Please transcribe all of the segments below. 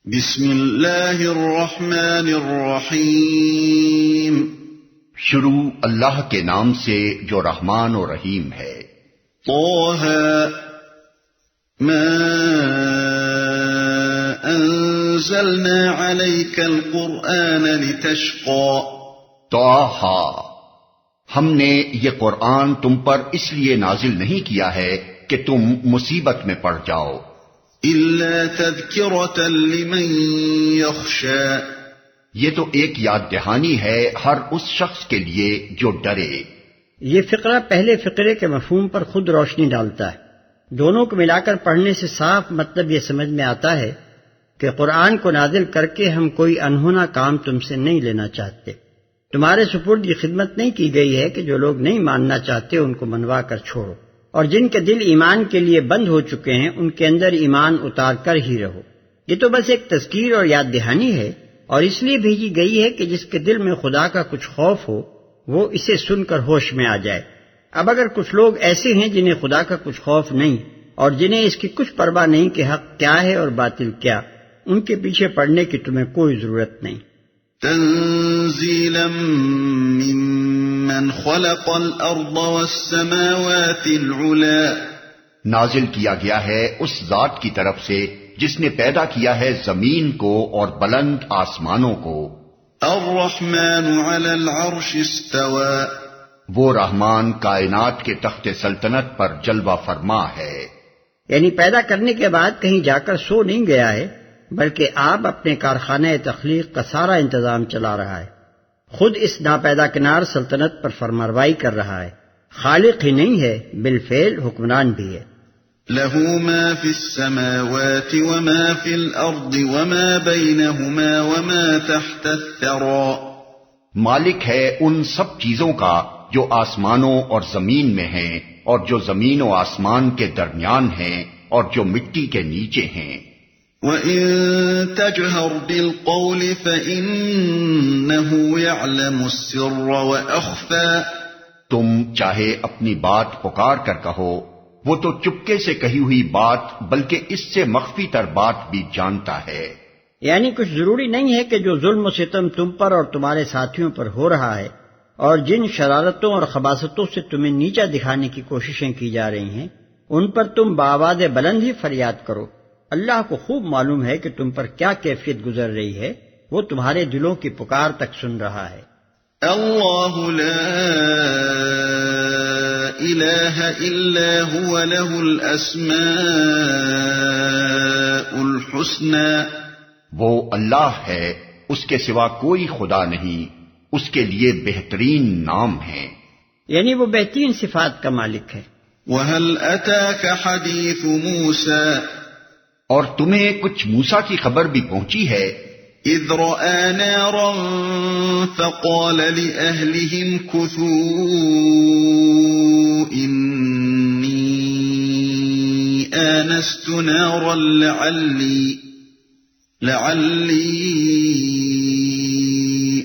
بسم اللہ الرحمن الرحیم شروع اللہ کے نام سے جو رحمان و رحیم ہے۔ طه ما انزلنا عليك القرآن لتشقى طه، ہم نے یہ قرآن تم پر اس لیے نازل نہیں کیا ہے کہ تم مصیبت میں پڑ جاؤ، إلا تذكرة لمن يخشى، یہ تو ایک یاد دہانی ہے ہر اس شخص کے لیے جو ڈرے۔ یہ فقرہ پہلے فقرے کے مفہوم پر خود روشنی ڈالتا ہے۔ دونوں کو ملا کر پڑھنے سے صاف مطلب یہ سمجھ میں آتا ہے کہ قرآن کو نازل کر کے ہم کوئی انہونا کام تم سے نہیں لینا چاہتے۔ تمہارے سپرد یہ خدمت نہیں کی گئی ہے کہ جو لوگ نہیں ماننا چاہتے ان کو منوا کر چھوڑو، اور جن کے دل ایمان کے لیے بند ہو چکے ہیں ان کے اندر ایمان اتار کر ہی رہو۔ یہ تو بس ایک تذکیر اور یاد دہانی ہے، اور اس لیے بھیجی گئی ہے کہ جس کے دل میں خدا کا کچھ خوف ہو وہ اسے سن کر ہوش میں آ جائے۔ اب اگر کچھ لوگ ایسے ہیں جنہیں خدا کا کچھ خوف نہیں اور جنہیں اس کی کچھ پرواہ نہیں کہ حق کیا ہے اور باطل کیا، ان کے پیچھے پڑنے کی تمہیں کوئی ضرورت نہیں۔ تنزیلا ممن خلق الارض والسماوات العلا، نازل کیا گیا ہے اس ذات کی طرف سے جس نے پیدا کیا ہے زمین کو اور بلند آسمانوں کو۔ الرحمن علی العرش استوى، وہ رحمان کائنات کے تخت سلطنت پر جلوہ فرما ہے۔ یعنی پیدا کرنے کے بعد کہیں جا کر سو نہیں گیا ہے، بلکہ آپ اپنے کارخانہ تخلیق کا سارا انتظام چلا رہا ہے۔ خود اس ناپیدا کنار سلطنت پر فرمانروائی کر رہا ہے۔ خالق ہی نہیں ہے، بالفعل حکمران بھی ہے۔ له ما في السماوات وما في الأرض وما بينهما وما تحت الثرى، مالک ہے ان سب چیزوں کا جو آسمانوں اور زمین میں ہیں اور جو زمین و آسمان کے درمیان ہیں اور جو مٹی کے نیچے ہیں۔ وَإِن تَجْهَرْ بِالْقَوْلِ فَإِنَّهُ يَعْلَمُ السِّرَّ وَأَخْفَى، تم چاہے اپنی بات پکار کر کہو، وہ تو چپکے سے کہی ہوئی بات بلکہ اس سے مخفی تر بات بھی جانتا ہے۔ یعنی کچھ ضروری نہیں ہے کہ جو ظلم و ستم تم پر اور تمہارے ساتھیوں پر ہو رہا ہے اور جن شرارتوں اور خباثتوں سے تمہیں نیچا دکھانے کی کوششیں کی جا رہی ہیں ان پر تم بآواز بلند ہی فریاد کرو۔ اللہ کو خوب معلوم ہے کہ تم پر کیا کیفیت گزر رہی ہے، وہ تمہارے دلوں کی پکار تک سن رہا ہے۔ اللہ لا الہ الا هو له الاسماء الحسنى، وہ اللہ ہے، اس کے سوا کوئی خدا نہیں، اس کے لیے بہترین نام ہیں۔ یعنی وہ بہترین صفات کا مالک ہے۔ وهل اتاك حدیث موسیٰ، اور تمہیں کچھ موسیٰ کی خبر بھی پہنچی ہے۔ اذ رأى نارا فقال لأهلهم كثوا إني آنست نارا لعلي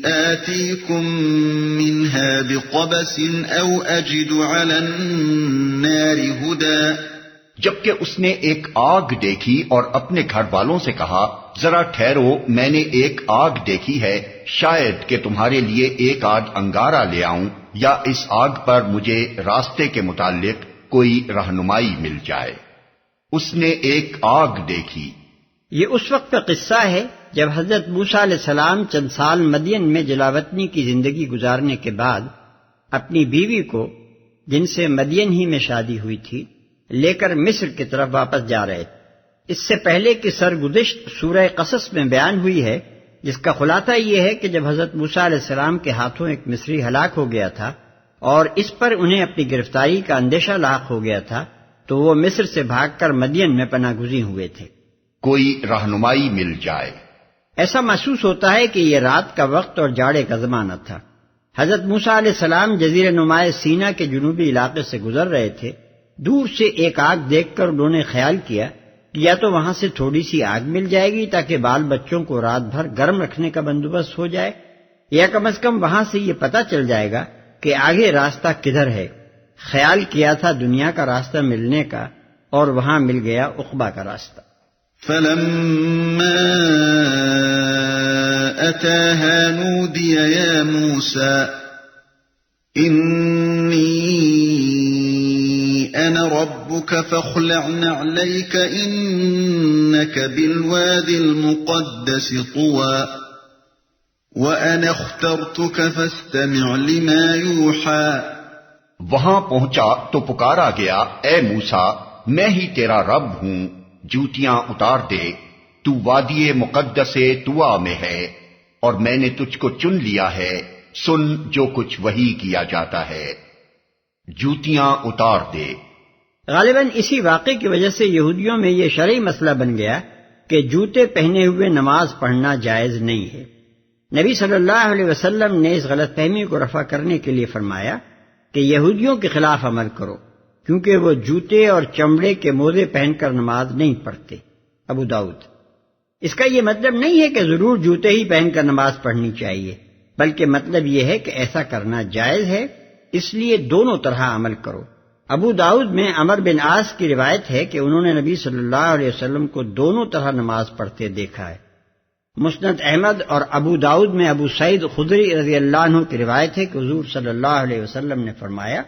آتيكم منها بقبس أو أجد على النار هدى، جبکہ اس نے ایک آگ دیکھی اور اپنے گھر والوں سے کہا، ذرا ٹھہرو، میں نے ایک آگ دیکھی ہے، شاید کہ تمہارے لیے ایک آدھ انگارہ لے آؤں یا اس آگ پر مجھے راستے کے متعلق کوئی رہنمائی مل جائے۔ اس نے ایک آگ دیکھی۔ یہ اس وقت کا قصہ ہے جب حضرت موسیٰ علیہ السلام چند سال مدین میں جلاوطنی کی زندگی گزارنے کے بعد اپنی بیوی کو، جن سے مدین ہی میں شادی ہوئی تھی، لے کر مصر کی طرف واپس جا رہے تھے۔ اس سے پہلے کی سرگزشت سورہ قصص میں بیان ہوئی ہے، جس کا خلاصہ یہ ہے کہ جب حضرت موسیٰ علیہ السلام کے ہاتھوں ایک مصری ہلاک ہو گیا تھا اور اس پر انہیں اپنی گرفتاری کا اندیشہ لاحق ہو گیا تھا تو وہ مصر سے بھاگ کر مدین میں پناہ گزین ہوئے تھے۔ کوئی رہنمائی مل جائے۔ ایسا محسوس ہوتا ہے کہ یہ رات کا وقت اور جاڑے کا زمانہ تھا۔ حضرت موسیٰ علیہ السلام جزیرہ نما سینا کے جنوبی علاقے سے گزر رہے تھے۔ دور سے ایک آگ دیکھ کر انہوں نے خیال کیا کہ یا تو وہاں سے تھوڑی سی آگ مل جائے گی تاکہ بال بچوں کو رات بھر گرم رکھنے کا بندوبست ہو جائے، یا کم از کم وہاں سے یہ پتہ چل جائے گا کہ آگے راستہ کدھر ہے۔ خیال کیا تھا دنیا کا راستہ ملنے کا، اور وہاں مل گیا عقبہ کا راستہ۔ فلما أتاها نودي يا موسى إني أنا ربك فاخلع نعليك إنك بالوادي المقدس طوى وأنا اخترتك فاستمع لما يوحى. وہاں پہنچا تو پکارا گیا، اے موسیٰ میں ہی تیرا رب ہوں، جوتیاں اتار دے، تو وادی مقدس طویٰ میں ہے اور میں نے تجھ کو چن لیا ہے، سن جو کچھ وحی کیا جاتا ہے، جوتیاں اتار دے. غالباً اسی واقعے کی وجہ سے یہودیوں میں یہ شرعی مسئلہ بن گیا کہ جوتے پہنے ہوئے نماز پڑھنا جائز نہیں ہے. نبی صلی اللہ علیہ وسلم نے اس غلط فہمی کو رفع کرنے کے لیے فرمایا کہ یہودیوں کے خلاف عمل کرو کیونکہ وہ جوتے اور چمڑے کے موزے پہن کر نماز نہیں پڑھتے. ابو داؤد. اس کا یہ مطلب نہیں ہے کہ ضرور جوتے ہی پہن کر نماز پڑھنی چاہیے، بلکہ مطلب یہ ہے کہ ایسا کرنا جائز ہے، اس لیے دونوں طرح عمل کرو. ابو داؤد میں عمر بن عاص کی روایت ہے کہ انہوں نے نبی صلی اللہ علیہ وسلم کو دونوں طرح نماز پڑھتے دیکھا ہے. مسند احمد اور ابو داؤد میں ابو سعید خدری رضی اللہ عنہ کی روایت ہے کہ حضور صلی اللہ علیہ وسلم نے فرمایا،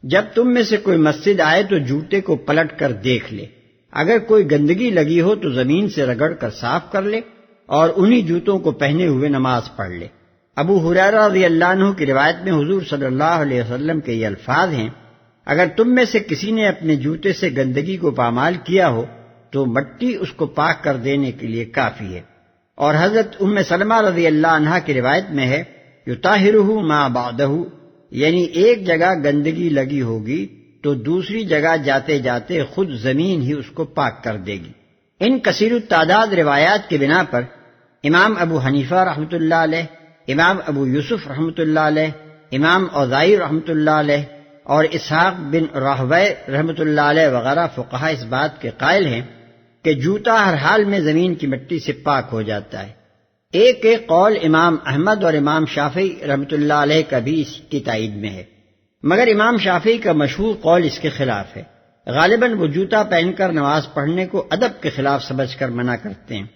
جب تم میں سے کوئی مسجد آئے تو جوتے کو پلٹ کر دیکھ لے، اگر کوئی گندگی لگی ہو تو زمین سے رگڑ کر صاف کر لے اور انہی جوتوں کو پہنے ہوئے نماز پڑھ لے. ابو ہریرہ رضی اللہ عنہ کی روایت میں حضور صلی اللہ علیہ وسلم کے یہ الفاظ ہیں، اگر تم میں سے کسی نے اپنے جوتے سے گندگی کو پامال کیا ہو تو مٹی اس کو پاک کر دینے کے لیے کافی ہے. اور حضرت ام سلمہ رضی اللہ عنہا کی روایت میں ہے، یطہرہ ما بعدہ، یعنی ایک جگہ گندگی لگی ہوگی تو دوسری جگہ جاتے جاتے خود زمین ہی اس کو پاک کر دے گی. ان کثیر التعداد روایات کی بنا پر امام ابو حنیفہ رحمۃ اللہ علیہ، امام ابو یوسف رحمۃ اللہ علیہ، امام اوزاعی رحمۃ اللہ علیہ اور اسحاق بن راہویہ رحمۃ اللہ علیہ وغیرہ فقہاء اس بات کے قائل ہیں کہ جوتا ہر حال میں زمین کی مٹی سے پاک ہو جاتا ہے. ایک قول امام احمد اور امام شافعی رحمۃ اللہ علیہ کا بھی اس کی تائید میں ہے، مگر امام شافعی کا مشہور قول اس کے خلاف ہے. غالباً وہ جوتا پہن کر نماز پڑھنے کو ادب کے خلاف سمجھ کر منع کرتے ہیں،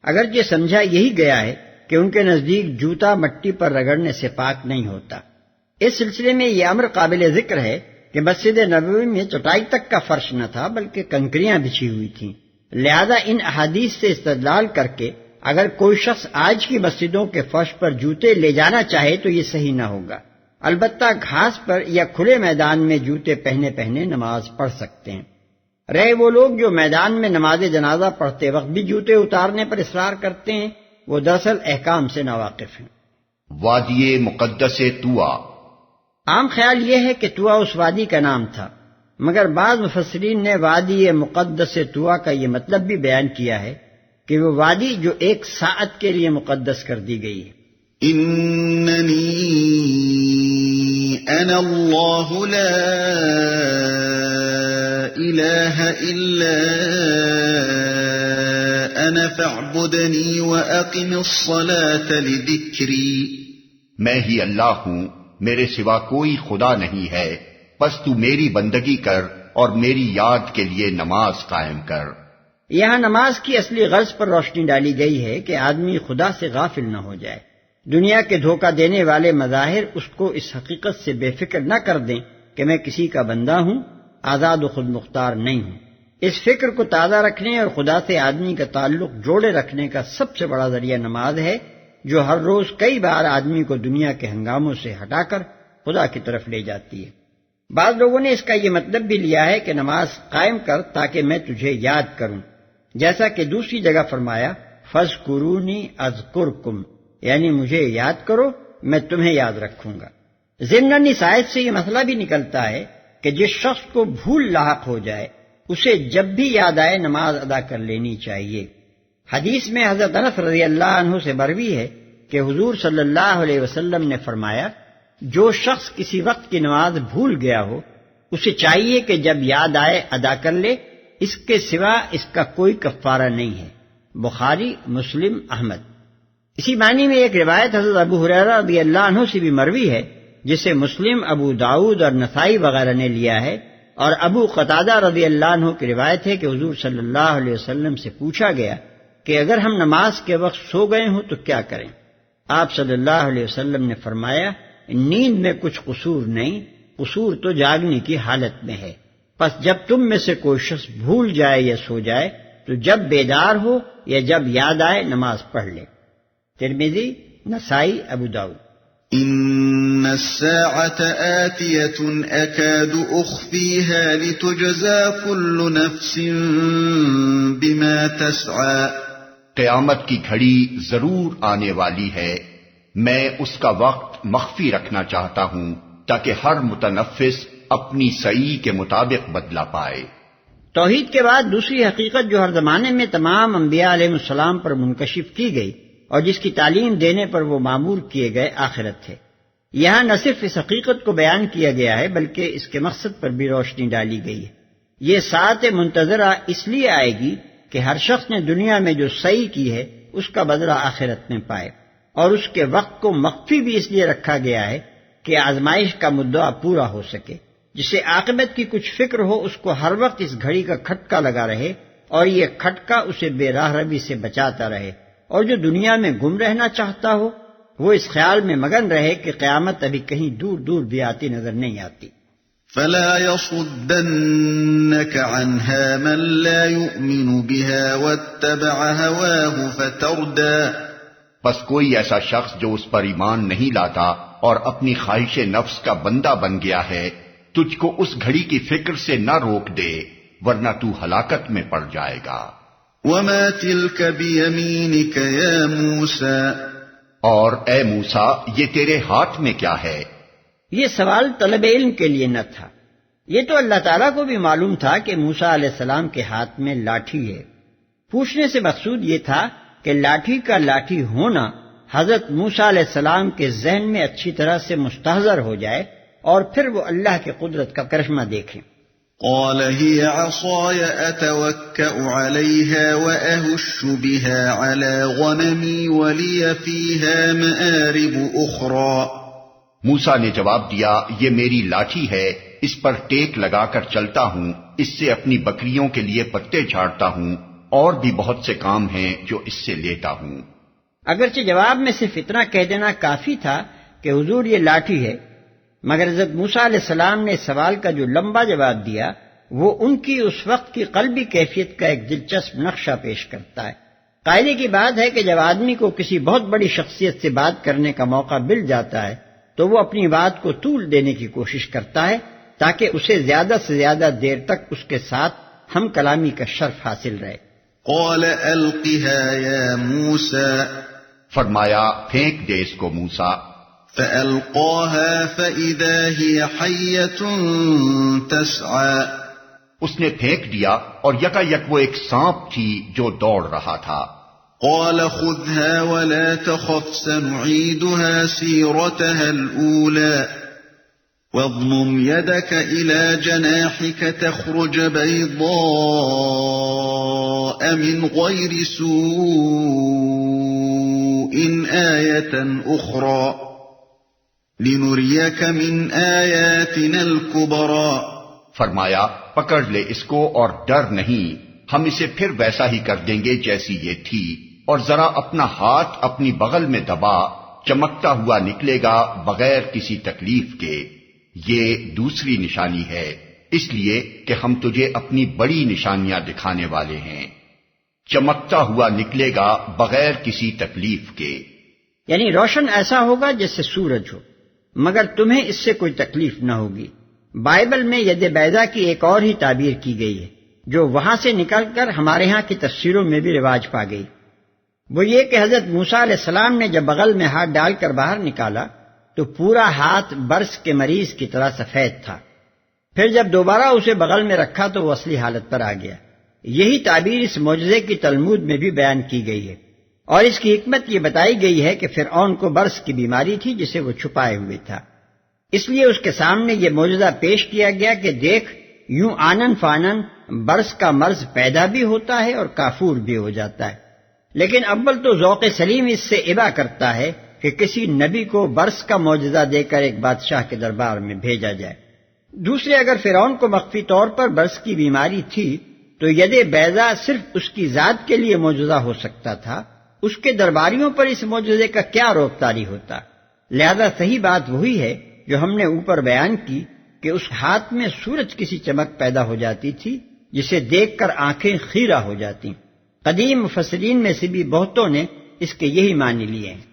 اگرچہ سمجھا یہی گیا ہے کہ ان کے نزدیک جوتا مٹی پر رگڑنے سے پاک نہیں ہوتا. اس سلسلے میں یہ امر قابل ذکر ہے کہ مسجد نبوی میں چٹائی تک کا فرش نہ تھا بلکہ کنکریاں بچھی ہوئی تھیں. لہذا ان احادیث سے استدلال کر کے اگر کوئی شخص آج کی مسجدوں کے فرش پر جوتے لے جانا چاہے تو یہ صحیح نہ ہوگا. البتہ گھاس پر یا کھلے میدان میں جوتے پہنے پہنے نماز پڑھ سکتے ہیں. رہے وہ لوگ جو میدان میں نماز جنازہ پڑھتے وقت بھی جوتے اتارنے پر اصرار کرتے ہیں، وہ دراصل احکام سے ناواقف ہیں. وادی مقدس طویٰ. عام خیال یہ ہے کہ طویٰ اس وادی کا نام تھا، مگر بعض مفسرین نے وادی مقدس طویٰ کا یہ مطلب بھی بیان کیا ہے کہ وہ وادی جو ایک ساعت کے لیے مقدس کر دی گئی ہے. اننی انا اللہ لا الہ الا انا فاعبدنی واقم الصلاة لذکری. میں ہی اللہ ہوں، میرے سوا کوئی خدا نہیں ہے، پس تو میری بندگی کر اور میری یاد کے لیے نماز قائم کر. یہاں نماز کی اصلی غرض پر روشنی ڈالی گئی ہے کہ آدمی خدا سے غافل نہ ہو جائے. دنیا کے دھوکہ دینے والے مظاہر اس کو اس حقیقت سے بے فکر نہ کر دیں کہ میں کسی کا بندہ ہوں، آزاد و خود مختار نہیں ہوں. اس فکر کو تازہ رکھنے اور خدا سے آدمی کا تعلق جوڑے رکھنے کا سب سے بڑا ذریعہ نماز ہے، جو ہر روز کئی بار آدمی کو دنیا کے ہنگاموں سے ہٹا کر خدا کی طرف لے جاتی ہے. بعض لوگوں نے اس کا یہ مطلب بھی لیا ہے کہ نماز قائم کر تاکہ میں تجھے یاد کروں، جیسا کہ دوسری جگہ فرمایا فَاذْكُرُونِي أَذْكُرْكُمْ، یعنی مجھے یاد کرو میں تمہیں یاد رکھوں گا. ضمناً اس آیت سے یہ مسئلہ بھی نکلتا ہے کہ جس شخص کو بھول لاحق ہو جائے اسے جب بھی یاد آئے نماز ادا کر لینی چاہیے. حدیث میں حضرت انس رضی اللہ عنہ سے مروی ہے کہ حضور صلی اللہ علیہ وسلم نے فرمایا، جو شخص کسی وقت کی نماز بھول گیا ہو اسے چاہیے کہ جب یاد آئے ادا کر لے، اس کے سوا اس کا کوئی کفارہ نہیں ہے. بخاری، مسلم، احمد. اسی معنی میں ایک روایت حضرت ابو ہریرہ رضی اللہ عنہ سے بھی مروی ہے جسے مسلم، ابو داؤد اور نسائی وغیرہ نے لیا ہے، اور ابو قتادہ رضی اللہ عنہ کی روایت ہے کہ حضور صلی اللہ علیہ وسلم سے پوچھا گیا کہ اگر ہم نماز کے وقت سو گئے ہوں تو کیا کریں؟ آپ صلی اللہ علیہ وسلم نے فرمایا، نیند میں کچھ قصور نہیں، قصور تو جاگنے کی حالت میں ہے۔ پس جب تم میں سے کوئی شخص بھول جائے یا سو جائے تو جب بیدار ہو یا جب یاد آئے نماز پڑھ لے۔ ترمذی، نسائی، ابو داؤد۔ ان الساعة آتية اكاد اخفيها لتجزى كل نفس بما تسعى۔ قیامت کی گھڑی ضرور آنے والی ہے، میں اس کا وقت مخفی رکھنا چاہتا ہوں تاکہ ہر متنفس اپنی سعی کے مطابق بدلہ پائے۔ توحید کے بعد دوسری حقیقت جو ہر زمانے میں تمام انبیاء علیہ السلام پر منکشف کی گئی اور جس کی تعلیم دینے پر وہ معمور کیے گئے، آخرت ہے۔ یہاں نہ صرف اس حقیقت کو بیان کیا گیا ہے بلکہ اس کے مقصد پر بھی روشنی ڈالی گئی ہے۔ یہ ساعت منتظرہ اس لیے آئے گی کہ ہر شخص نے دنیا میں جو سعی کی ہے اس کا بدلہ آخرت میں پائے، اور اس کے وقت کو مخفی بھی اس لیے رکھا گیا ہے کہ آزمائش کا مدعا پورا ہو سکے۔ جسے عاقبت کی کچھ فکر ہو اس کو ہر وقت اس گھڑی کا کھٹکا لگا رہے اور یہ کھٹکا اسے بے راہ روی سے بچاتا رہے، اور جو دنیا میں گم رہنا چاہتا ہو وہ اس خیال میں مگن رہے کہ قیامت ابھی کہیں دور دور بھی آتی نظر نہیں آتی۔ فلا يصدنك عنها من لا يؤمن بها واتبع هواه فتردى۔ بس کوئی ایسا شخص جو اس پر ایمان نہیں لاتا اور اپنی خواہش نفس کا بندہ بن گیا ہے تجھ کو اس گھڑی کی فکر سے نہ روک دے، ورنہ تو ہلاکت میں پڑ جائے گا۔ وما تلك بيمينك يا موسى۔ اور اے موسیٰ یہ تیرے ہاتھ میں کیا ہے؟ یہ سوال طلب علم کے لیے نہ تھا، یہ تو اللہ تعالیٰ کو بھی معلوم تھا کہ موسیٰ علیہ السلام کے ہاتھ میں لاٹھی ہے۔ پوچھنے سے مقصود یہ تھا کہ لاٹھی کا لاٹھی ہونا حضرت موسیٰ علیہ السلام کے ذہن میں اچھی طرح سے مستحضر ہو جائے اور پھر وہ اللہ کی قدرت کا کرشمہ دیکھیں۔ قال هي عصاي اتوكأ عليها واهش بها على غنمي ولي فيها مآرب اخرى۔ موسیٰ نے جواب دیا، یہ میری لاٹھی ہے، اس پر ٹیک لگا کر چلتا ہوں، اس سے اپنی بکریوں کے لیے پتے جھاڑتا ہوں، اور بھی بہت سے کام ہیں جو اس سے لیتا ہوں۔ اگرچہ جواب میں صرف اتنا کہہ دینا کافی تھا کہ حضور یہ لاٹھی ہے، مگر حضرت موسیٰ علیہ السلام نے سوال کا جو لمبا جواب دیا وہ ان کی اس وقت کی قلبی کیفیت کا ایک دلچسپ نقشہ پیش کرتا ہے۔ قائدے کی بات ہے کہ جب آدمی کو کسی بہت بڑی شخصیت سے بات کرنے کا موقع مل جاتا ہے تو وہ اپنی بات کو طول دینے کی کوشش کرتا ہے تاکہ اسے زیادہ سے زیادہ دیر تک اس کے ساتھ ہم کلامی کا شرف حاصل رہے۔ قال القها يا موسى۔ فرمایا پھینک دے اس کو موسیٰ۔ فألقاها فإذا هي حية تسعى۔ اس نے پھینک دیا اور یکا یک وہ ایک سانپ تھی جو دوڑ رہا تھا۔ قال خذها ولا تخف سنعيدها سيرتها الأولى واضمم يدك إلى جناحك تخرج بيضاء من غير سوء آية أخرى لنريك من آياتنا الكبرى۔ فرمایا پکڑ لے اس کو اور ڈر نہیں، ہم اسے پھر ویسا ہی کر دیں گے جیسی یہ تھی، اور ذرا اپنا ہاتھ اپنی بغل میں دبا، چمکتا ہوا نکلے گا بغیر کسی تکلیف کے۔ یہ دوسری نشانی ہے، اس لیے کہ ہم تجھے اپنی بڑی نشانیاں دکھانے والے ہیں۔ چمکتا ہوا نکلے گا بغیر کسی تکلیف کے، یعنی روشن ایسا ہوگا جیسے سورج ہو، مگر تمہیں اس سے کوئی تکلیف نہ ہوگی۔ بائبل میں ید بیضا کی ایک اور ہی تعبیر کی گئی ہے جو وہاں سے نکل کر ہمارے ہاں کی تفسیروں میں بھی رواج پا گئی۔ وہ یہ کہ حضرت موسیٰ علیہ السلام نے جب بغل میں ہاتھ ڈال کر باہر نکالا تو پورا ہاتھ برس کے مریض کی طرح سفید تھا، پھر جب دوبارہ اسے بغل میں رکھا تو وہ اصلی حالت پر آ گیا۔ یہی تعبیر اس معجزے کی تلمود میں بھی بیان کی گئی ہے، اور اس کی حکمت یہ بتائی گئی ہے کہ فرعون کو برس کی بیماری تھی جسے وہ چھپائے ہوئے تھا، اس لیے اس کے سامنے یہ معجزہ پیش کیا گیا کہ دیکھ، یوں آنن فانن برس کا مرض پیدا بھی ہوتا ہے اور کافور بھی ہو جاتا ہے، لیکن اول تو ذوق سلیم اس سے ابا کرتا ہے کہ کسی نبی کو برس کا معجزہ دے کر ایک بادشاہ کے دربار میں بھیجا جائے۔ دوسرے، اگر فرعون کو مخفی طور پر برس کی بیماری تھی تو ید بیضا صرف اس کی ذات کے لیے معجزہ ہو سکتا تھا، اس کے درباریوں پر اس معجزے کا کیا روک طاری ہوتا؟ لہذا صحیح بات وہی ہے جو ہم نے اوپر بیان کی کہ اس ہاتھ میں سورج کی سی چمک پیدا ہو جاتی تھی جسے دیکھ کر آنکھیں خیرہ ہو جاتی۔ قدیم مفسرین میں سے بھی بہتوں نے اس کے یہی معنی لیے ہیں۔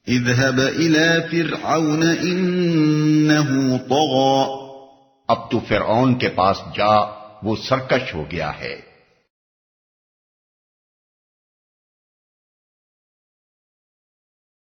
اذهب الى فرعون انه طغى، اب تو فرعون کے پاس جا، وہ سرکش ہو گیا ہے۔